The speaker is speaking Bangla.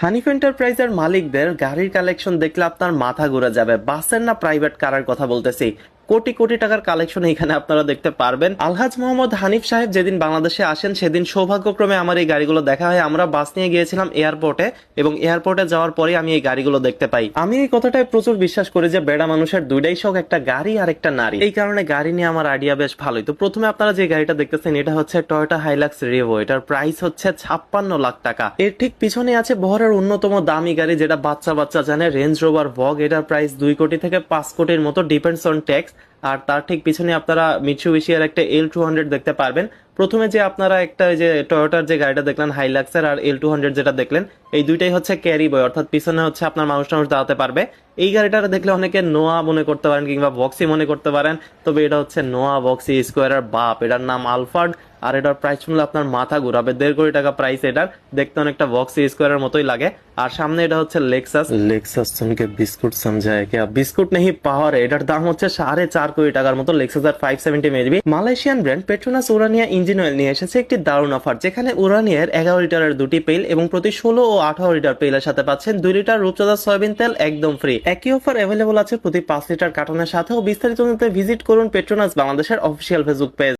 হানিফ এন্টারপ্রাইজের মালিকদের গাড়ির কালেকশন দেখলে আপনার মাথা ঘুরে যাবে। বাসের না প্রাইভেট কারের কথা বলতেছি। কোটি কোটি টাকার কালেকশন এখানে আপনারা দেখতে পারবেন। আলহাজ মোহাম্মদ হানিফ সাহেব যেদিন বাংলাদেশে আসেন সেদিন সৌভাগ্যক্রমে আমার এই গাড়িগুলো দেখা হয়। আমরা বাস নিয়ে গিয়েছিলাম এয়ারপোর্টে এবং এয়ারপোর্টে যাওয়ার পরে আমি এই গাড়িগুলো দেখতে পাই। আমি এই কথাটাই প্রচুর বিশ্বাস করি যে বেড়া মানুষের দুইটাই শখ, একটা গাড়ি আর একটা নারী। এই কারণে গাড়ি নিয়ে আমার আইডিয়া বেশ ভালোই। তো প্রথমে আপনারা যে গাড়িটা দেখতেছেন এটা হচ্ছে টয়োটা হাইলাক্স রেভো। এটার প্রাইস হচ্ছে 56 লাখ টাকা। এর ঠিক পিছনে আছে বহরের অন্যতম দামি গাড়ি যেটা বাচ্চা বাচ্চা জানে, রেঞ্জ রোভার ভগ। এটার প্রাইস 2 কোটি থেকে 5 কোটির মতো, ডিপেন্ডস অন ট্যাক্স। আর তার ঠিক পিছনে আপনারা মিৎসুবিশি এর একটা L200 দেখতে পারবেন। প্রথমে যে আপনারা একটা যে টয়োটার যে গাড়িটা দেখলেন হাইলাক্সের আর L200 যেটা দেখলেন, এই দুইটাই হচ্ছে ক্যারি বয়, অর্থাৎ পিছনে হচ্ছে আপনার মানুষ দাঁড়াতে পারবে। এই গাড়িটা দেখলে অনেকে নোয়া মনে করতে পারেন কিংবা বক্সি মনে করতে পারেন, তবে এটা হচ্ছে নোয়া বক্সি স্কোয়ারের বাপ। এটার নাম আলফার্ড আর এটার প্রাইস শুনলে আপনার মাথা ঘুরাবে। 1.5 কোটি টাকা প্রাইস এটার। দেখতে অনেকটা বক্সি স্কোয়ারের মতোই লাগে। আর সামনে এটা হচ্ছে লেক্সাস। লেক্সাস সুনকে বিস্কুট সমঝায় क्या? বিস্কুট নেই পাওয়ার। এটার দাম হচ্ছে 4.5 কোটি টাকার মতো। লেক্সাস আর 570 maybe. Malaysian brand Petronas Urania engine oil নিয়ে এসেছে একটি দারুণ অফার, যেখানে উরানিয়ার 11 লিটারের 2টি পেইল এবং প্রতি 16 ও 18 লিটার পেইলের সাথে পাচ্ছেন 2 লিটার রূপচাঁদা সয়াবিন তেল একদম ফ্রি। একই অফার অ্যাভেলেবল আছে প্রতি 5 লিটার কার্টনের সাথে। ও বিস্তারিত জানতে ভিজিট করুন পেট্রোনাস বাংলাদেশের অফিসিয়াল ফেসবুক পেজ।